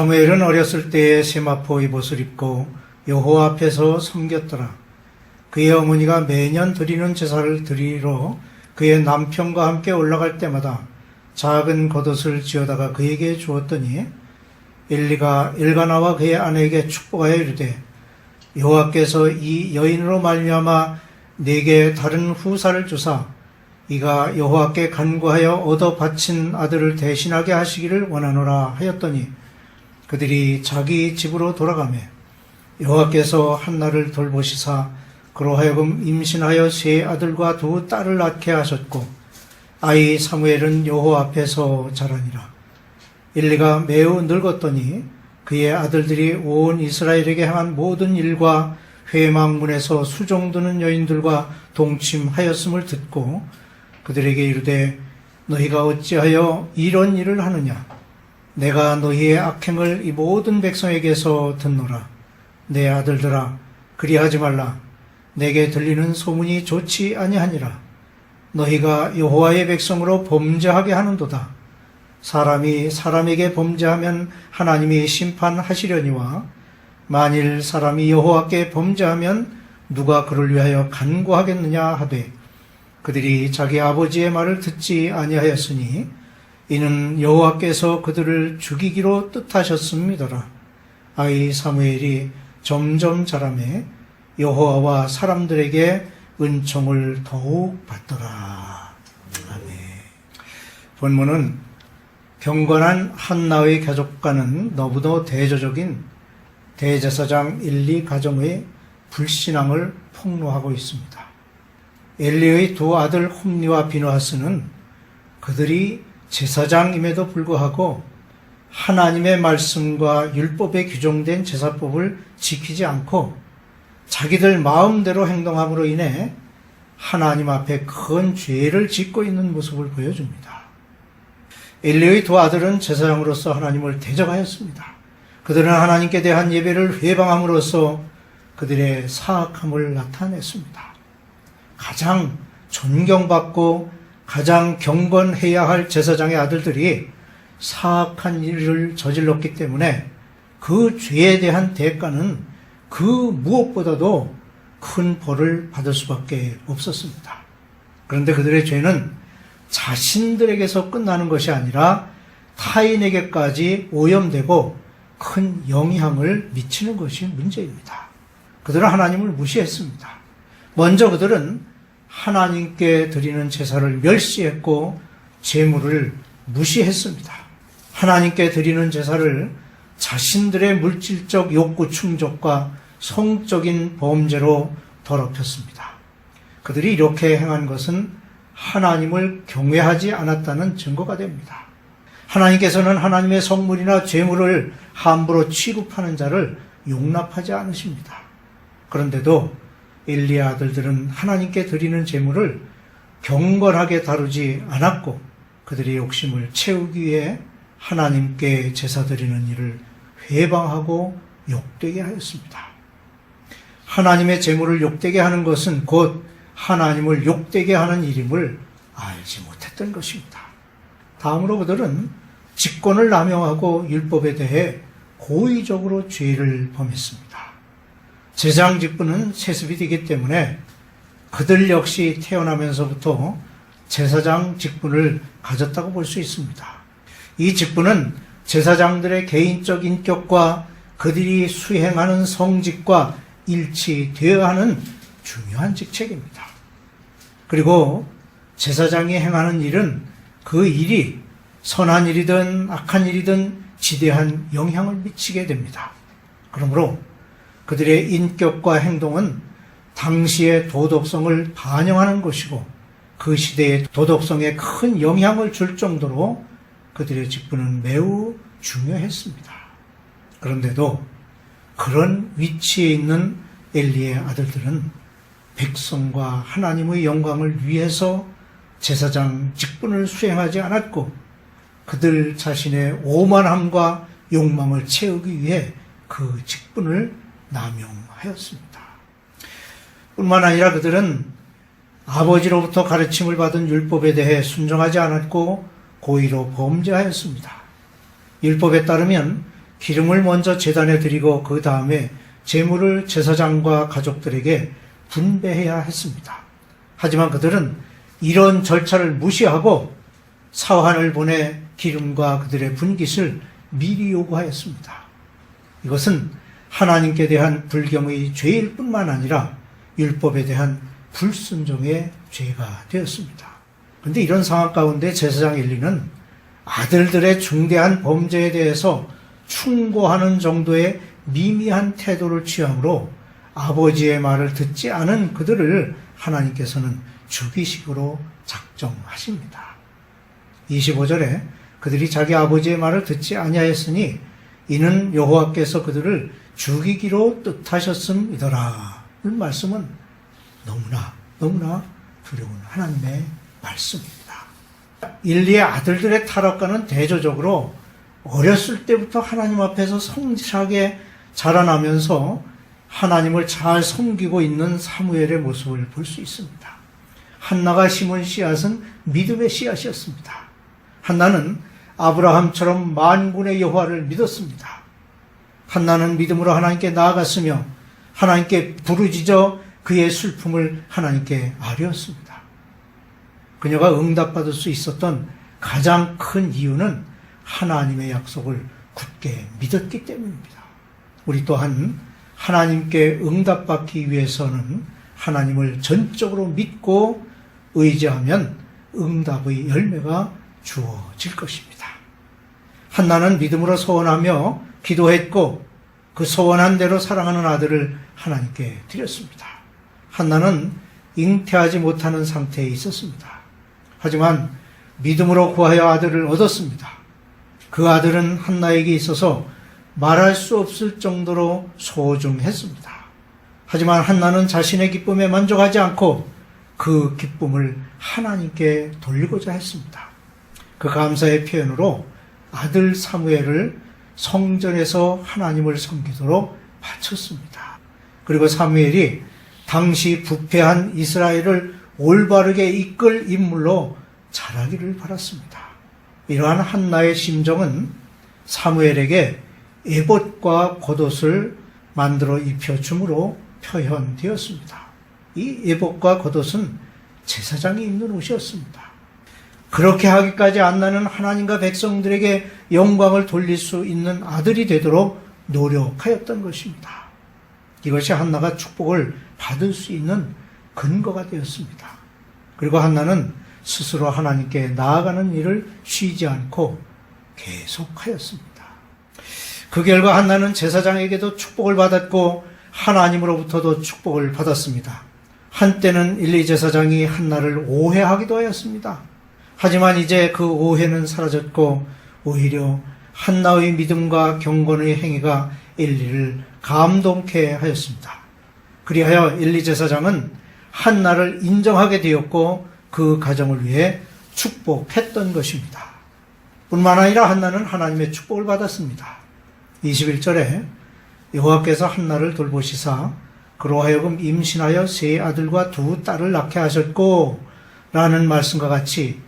사무엘은 어렸을 때에 세마포 입옷을 입고 여호와 앞에서 섬겼더라. 그의 어머니가 매년 드리는 제사를 드리러 그의 남편과 함께 올라갈 때마다 작은 겉옷을 지어다가 그에게 주었더니 엘리가 엘가나와 그의 아내에게 축복하여 이르되 여호와께서 이 여인으로 말미암아 내게 다른 후사를 주사 이가 여호와께 간구하여 얻어 바친 아들을 대신하게 하시기를 원하노라 하였더니 그들이 자기 집으로 돌아가매 여호와께서 한나를 돌보시사 그로 하여금 임신하여 세 아들과 두 딸을 낳게 하셨고 아이 사무엘은 여호와 앞에서 자라니라. 엘리가 매우 늙었더니 그의 아들들이 온 이스라엘에게 행한 모든 일과 회막문에서 수종드는 여인들과 동침하였음을 듣고 그들에게 이르되 너희가 어찌하여 이런 일을 하느냐? 내가 너희의 악행을 이 모든 백성에게서 듣노라. 내 아들들아 그리하지 말라. 내게 들리는 소문이 좋지 아니하니라. 너희가 여호와의 백성으로 범죄하게 하는도다. 사람이 사람에게 범죄하면 하나님이 심판하시려니와 만일 사람이 여호와께 범죄하면 누가 그를 위하여 간구하겠느냐 하되 그들이 자기 아버지의 말을 듣지 아니하였으니 이는 여호와께서 그들을 죽이기로 뜻하셨음이더라. 아이 사무엘이 점점 자라매 여호와와 사람들에게 은총을 더욱 받더라. 아멘. 본문은 경건한 한나의 가족과는 너무도 대조적인 대제사장 엘리 가정의 불신앙을 폭로하고 있습니다. 엘리의 두 아들 홈리와 비느하스는 그들이 제사장임에도 불구하고 하나님의 말씀과 율법에 규정된 제사법을 지키지 않고 자기들 마음대로 행동함으로 인해 하나님 앞에 큰 죄를 짓고 있는 모습을 보여줍니다. 엘리의 두 아들은 제사장으로서 하나님을 대적하였습니다. 그들은 하나님께 대한 예배를 회방함으로써 그들의 사악함을 나타냈습니다. 가장 존경받고 가장 경건해야 할 제사장의 아들들이 사악한 일을 저질렀기 때문에 그 죄에 대한 대가는 그 무엇보다도 큰 벌을 받을 수밖에 없었습니다. 그런데 그들의 죄는 자신들에게서 끝나는 것이 아니라 타인에게까지 오염되고 큰 영향을 미치는 것이 문제입니다. 그들은 하나님을 무시했습니다. 먼저 그들은 하나님께 드리는 제사를 멸시했고 제물을 무시했습니다. 하나님께 드리는 제사를 자신들의 물질적 욕구 충족과 성적인 범죄로 더럽혔습니다. 그들이 이렇게 행한 것은 하나님을 경외하지 않았다는 증거가 됩니다. 하나님께서는 하나님의 성물이나 제물을 함부로 취급하는 자를 용납하지 않으십니다. 그런데도 엘리의 아들들은 하나님께 드리는 제물을 경건하게 다루지 않았고 그들의 욕심을 채우기 위해 하나님께 제사 드리는 일을 회방하고 욕되게 하였습니다. 하나님의 제물을 욕되게 하는 것은 곧 하나님을 욕되게 하는 일임을 알지 못했던 것입니다. 다음으로 그들은 직권을 남용하고 율법에 대해 고의적으로 죄를 범했습니다. 제사장 직분은 세습이 되기 때문에 그들 역시 태어나면서부터 제사장 직분을 가졌다고 볼 수 있습니다. 이 직분은 제사장들의 개인적 인격과 그들이 수행하는 성직과 일치되어야 하는 중요한 직책입니다. 그리고 제사장이 행하는 일은 그 일이 선한 일이든 악한 일이든 지대한 영향을 미치게 됩니다. 그러므로 그들의 인격과 행동은 당시의 도덕성을 반영하는 것이고 그 시대의 도덕성에 큰 영향을 줄 정도로 그들의 직분은 매우 중요했습니다. 그런데도 그런 위치에 있는 엘리의 아들들은 백성과 하나님의 영광을 위해서 제사장 직분을 수행하지 않았고 그들 자신의 오만함과 욕망을 채우기 위해 그 직분을 남용하였습니다. 뿐만 아니라 그들은 아버지로부터 가르침을 받은 율법에 대해 순종하지 않았고 고의로 범죄하였습니다. 율법에 따르면 기름을 먼저 제단에 드리고 그 다음에 제물을 제사장과 가족들에게 분배해야 했습니다. 하지만 그들은 이런 절차를 무시하고 사환을 보내 기름과 그들의 분깃을 미리 요구하였습니다. 이것은 하나님께 대한 불경의 죄일 뿐만 아니라 율법에 대한 불순종의 죄가 되었습니다. 그런데 이런 상황 가운데 제사장 엘리는 아들들의 중대한 범죄에 대해서 충고하는 정도의 미미한 태도를 취함으로 아버지의 말을 듣지 않은 그들을 하나님께서는 죽이식으로 작정하십니다. 25절에 그들이 자기 아버지의 말을 듣지 아니하였으니 이는 여호와께서 그들을 죽이기로 뜻하셨음이더라. 이 말씀은 너무나 두려운 하나님의 말씀입니다. 엘리의 아들들의 타락과는 대조적으로 어렸을 때부터 하나님 앞에서 성실하게 자라나면서 하나님을 잘 섬기고 있는 사무엘의 모습을 볼 수 있습니다. 한나가 심은 씨앗은 믿음의 씨앗이었습니다. 한나는 아브라함처럼 만군의 여호와를 믿었습니다. 한나는 믿음으로 하나님께 나아갔으며 하나님께 부르짖어 그의 슬픔을 하나님께 아뢰었습니다. 그녀가 응답받을 수 있었던 가장 큰 이유는 하나님의 약속을 굳게 믿었기 때문입니다. 우리 또한 하나님께 응답받기 위해서는 하나님을 전적으로 믿고 의지하면 응답의 열매가 주어질 것입니다. 한나는 믿음으로 소원하며 기도했고 그 소원한 대로 사랑하는 아들을 하나님께 드렸습니다. 한나는 잉태하지 못하는 상태에 있었습니다. 하지만 믿음으로 구하여 아들을 얻었습니다. 그 아들은 한나에게 있어서 말할 수 없을 정도로 소중했습니다. 하지만 한나는 자신의 기쁨에 만족하지 않고 그 기쁨을 하나님께 돌리고자 했습니다. 그 감사의 표현으로 아들 사무엘을 성전에서 하나님을 섬기도록 바쳤습니다. 그리고 사무엘이 당시 부패한 이스라엘을 올바르게 이끌 인물로 자라기를 바랐습니다. 이러한 한나의 심정은 사무엘에게 에봇과 겉옷을 만들어 입혀줌으로 표현되었습니다. 이 에봇과 겉옷은 제사장이 입는 옷이었습니다. 그렇게 하기까지 한나는 하나님과 백성들에게 영광을 돌릴 수 있는 아들이 되도록 노력하였던 것입니다. 이것이 한나가 축복을 받을 수 있는 근거가 되었습니다. 그리고 한나는 스스로 하나님께 나아가는 일을 쉬지 않고 계속하였습니다. 그 결과 한나는 제사장에게도 축복을 받았고 하나님으로부터도 축복을 받았습니다. 한때는 엘리 제사장이 한나를 오해하기도 하였습니다. 하지만 이제 그 오해는 사라졌고 오히려 한나의 믿음과 경건의 행위가 엘리를 감동케 하였습니다. 그리하여 엘리 제사장은 한나를 인정하게 되었고 그 가정을 위해 축복했던 것입니다. 뿐만 아니라 한나는 하나님의 축복을 받았습니다. 21절에 여호와께서 한나를 돌보시사 그로 하여금 임신하여 세 아들과 두 딸을 낳게 하셨고 라는 말씀과 같이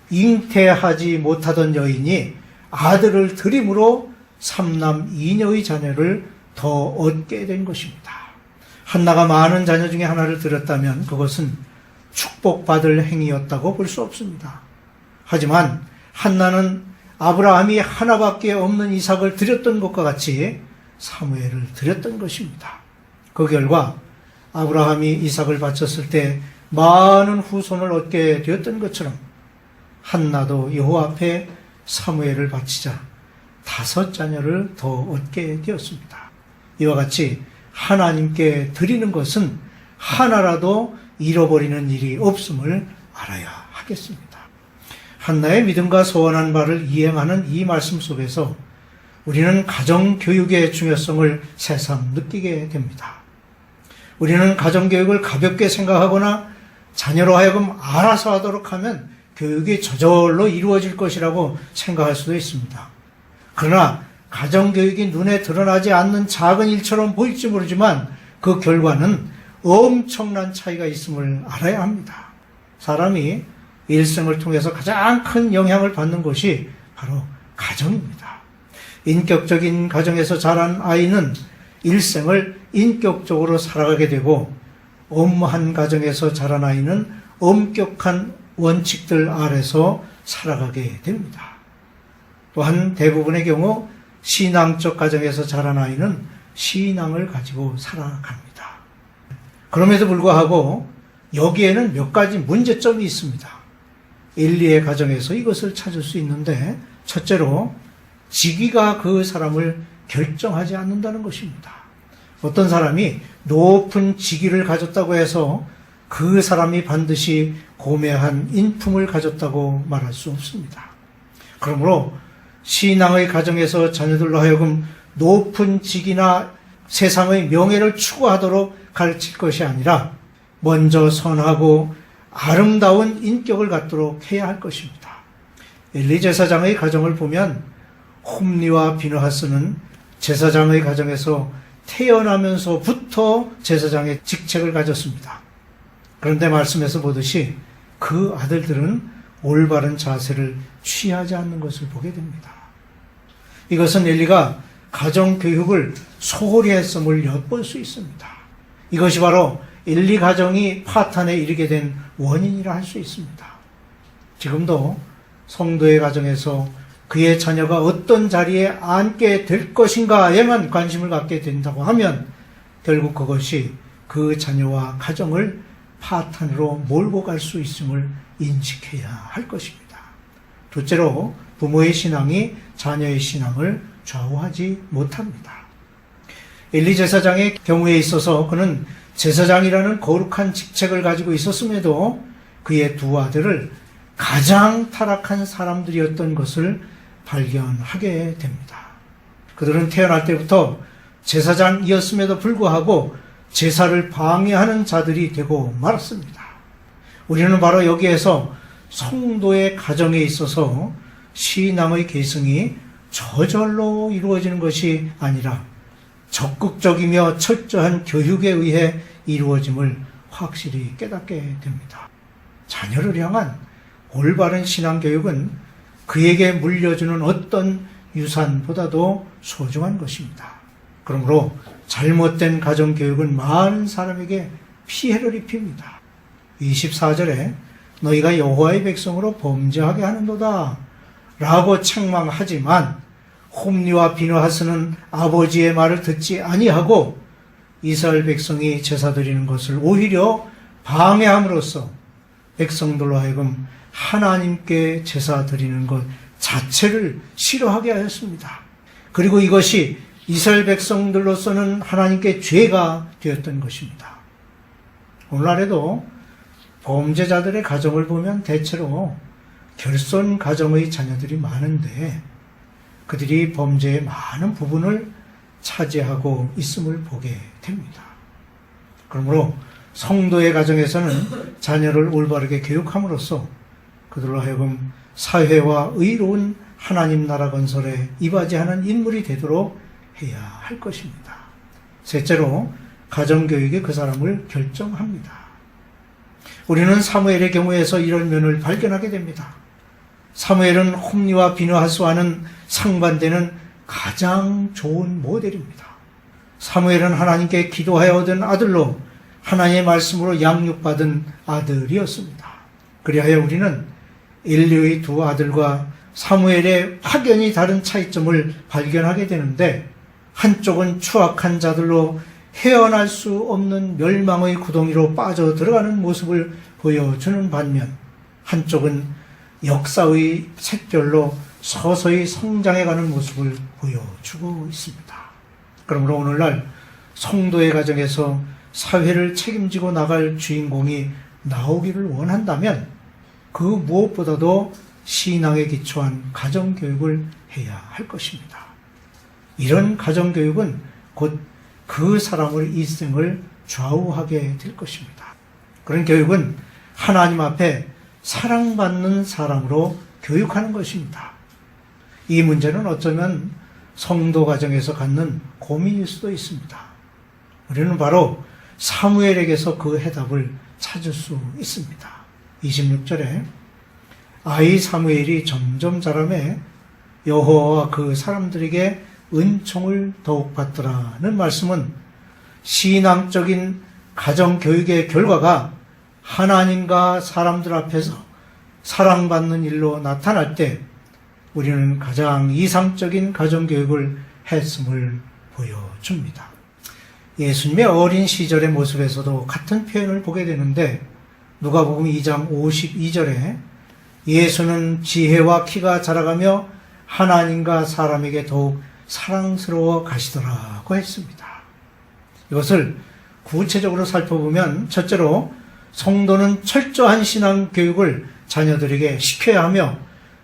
잉태하지 못하던 여인이 아들을 드림으로 3남 2녀의 자녀를 더 얻게 된 것입니다. 한나가 많은 자녀 중에 하나를 드렸다면 그것은 축복받을 행위였다고 볼 수 없습니다. 하지만 한나는 아브라함이 하나밖에 없는 이삭을 드렸던 것과 같이 사무엘을 드렸던 것입니다. 그 결과 아브라함이 이삭을 바쳤을 때 많은 후손을 얻게 되었던 것처럼 한나도 여호와 앞에 사무엘을 바치자 5 자녀를 더 얻게 되었습니다. 이와 같이 하나님께 드리는 것은 하나라도 잃어버리는 일이 없음을 알아야 하겠습니다. 한나의 믿음과 소원한 바를 이행하는 이 말씀 속에서 우리는 가정교육의 중요성을 새삼 느끼게 됩니다. 우리는 가정교육을 가볍게 생각하거나 자녀로 하여금 알아서 하도록 하면 교육이 저절로 이루어질 것이라고 생각할 수도 있습니다. 그러나 가정교육이 눈에 드러나지 않는 작은 일처럼 보일지 모르지만 그 결과는 엄청난 차이가 있음을 알아야 합니다. 사람이 일생을 통해서 가장 큰 영향을 받는 것이 바로 가정입니다. 인격적인 가정에서 자란 아이는 일생을 인격적으로 살아가게 되고, 엄한 가정에서 자란 아이는 엄격한 원칙들 아래서 살아가게 됩니다. 또한 대부분의 경우 신앙적 가정에서 자란 아이는 신앙을 가지고 살아갑니다. 그럼에도 불구하고 여기에는 몇 가지 문제점이 있습니다. 엘리의 가정에서 이것을 찾을 수 있는데, 첫째로 직위가 그 사람을 결정하지 않는다는 것입니다. 어떤 사람이 높은 직위를 가졌다고 해서 그 사람이 반드시 고매한 인품을 가졌다고 말할 수 없습니다. 그러므로 신앙의 가정에서 자녀들로 하여금 높은 직위나 세상의 명예를 추구하도록 가르칠 것이 아니라 먼저 선하고 아름다운 인격을 갖도록 해야 할 것입니다. 엘리 제사장의 가정을 보면 홈리와 비느하스는 제사장의 가정에서 태어나면서부터 제사장의 직책을 가졌습니다. 그런데 말씀에서 보듯이 그 아들들은 올바른 자세를 취하지 않는 것을 보게 됩니다. 이것은 엘리가 가정교육을 소홀히 했음을 엿볼 수 있습니다. 이것이 바로 엘리 가정이 파탄에 이르게 된 원인이라 할 수 있습니다. 지금도 성도의 가정에서 그의 자녀가 어떤 자리에 앉게 될 것인가에만 관심을 갖게 된다고 하면 결국 그것이 그 자녀와 가정을 파탄으로 몰고 갈 수 있음을 인식해야 할 것입니다. 둘째로 부모의 신앙이 자녀의 신앙을 좌우하지 못합니다. 엘리 제사장의 경우에 있어서 그는 제사장이라는 거룩한 직책을 가지고 있었음에도 그의 두 아들을 가장 타락한 사람들이었던 것을 발견하게 됩니다. 그들은 태어날 때부터 제사장이었음에도 불구하고 제사를 방해하는 자들이 되고 말았습니다. 우리는 바로 여기에서 성도의 가정에 있어서 신앙의 계승이 저절로 이루어지는 것이 아니라 적극적이며 철저한 교육에 의해 이루어짐을 확실히 깨닫게 됩니다. 자녀를 향한 올바른 신앙교육은 그에게 물려주는 어떤 유산보다도 소중한 것입니다. 그러므로 잘못된 가정교육은 많은 사람에게 피해를 입힙니다. 24절에 너희가 여호와의 백성으로 범죄하게 하는도다 라고 책망하지만 홈리와 비느하스는 아버지의 말을 듣지 아니하고 이스라엘 백성이 제사 드리는 것을 오히려 방해함으로써 백성들로 하여금 하나님께 제사 드리는 것 자체를 싫어하게 하였습니다. 그리고 이것이 이스라엘 백성들로서는 하나님께 죄가 되었던 것입니다. 오늘날에도 범죄자들의 가정을 보면 대체로 결손 가정의 자녀들이 많은데 그들이 범죄의 많은 부분을 차지하고 있음을 보게 됩니다. 그러므로 성도의 가정에서는 자녀를 올바르게 교육함으로써 그들로 하여금 사회와 의로운 하나님 나라 건설에 이바지하는 인물이 되도록 해야 할 것입니다. 셋째로 가정교육이 그 사람을 결정합니다. 우리는 사무엘의 경우에서 이런 면을 발견하게 됩니다. 사무엘은 홈리와 비느하스와는 상반되는 가장 좋은 모델입니다. 사무엘은 하나님께 기도하여 얻은 아들로 하나님의 말씀으로 양육받은 아들이었습니다. 그리하여 우리는 엘리의 두 아들과 사무엘의 확연히 다른 차이점을 발견하게 되는데 한쪽은 추악한 자들로 헤어날 수 없는 멸망의 구덩이로 빠져 들어가는 모습을 보여주는 반면 한쪽은 역사의 샛별로 서서히 성장해가는 모습을 보여주고 있습니다. 그러므로 오늘날 성도의 가정에서 사회를 책임지고 나갈 주인공이 나오기를 원한다면 그 무엇보다도 신앙에 기초한 가정교육을 해야 할 것입니다. 이런 가정교육은 곧 그 사람의 일생을 좌우하게 될 것입니다. 그런 교육은 하나님 앞에 사랑받는 사람으로 교육하는 것입니다. 이 문제는 어쩌면 성도 가정에서 갖는 고민일 수도 있습니다. 우리는 바로 사무엘에게서 그 해답을 찾을 수 있습니다. 26절에 아이 사무엘이 점점 자라매 여호와와 그 사람들에게 은총을 더욱 받더라는 말씀은 신앙적인 가정교육의 결과가 하나님과 사람들 앞에서 사랑받는 일로 나타날 때 우리는 가장 이상적인 가정교육을 했음을 보여줍니다. 예수님의 어린 시절의 모습에서도 같은 표현을 보게 되는데 누가복음 2장 52절에 예수는 지혜와 키가 자라가며 하나님과 사람에게 더욱 사랑스러워 가시더라고 했습니다. 이것을 구체적으로 살펴보면 첫째로 성도는 철저한 신앙 교육을 자녀들에게 시켜야 하며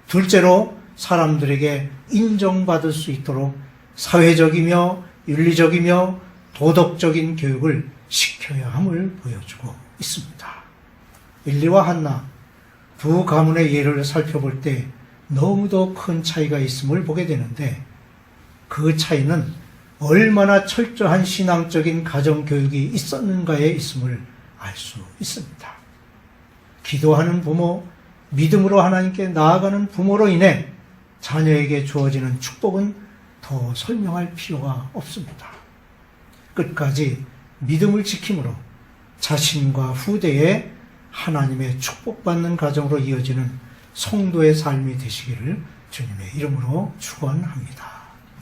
둘째로 사람들에게 인정받을 수 있도록 사회적이며 윤리적이며 도덕적인 교육을 시켜야 함을 보여주고 있습니다. 일리와 한나 두 가문의 예를 살펴볼 때 너무도 큰 차이가 있음을 보게 되는데 그 차이는 얼마나 철저한 신앙적인 가정교육이 있었는가에 있음을 알 수 있습니다. 기도하는 부모, 믿음으로 하나님께 나아가는 부모로 인해 자녀에게 주어지는 축복은 더 설명할 필요가 없습니다. 끝까지 믿음을 지킴으로 자신과 후대에 하나님의 축복받는 가정으로 이어지는 성도의 삶이 되시기를 주님의 이름으로 축원합니다.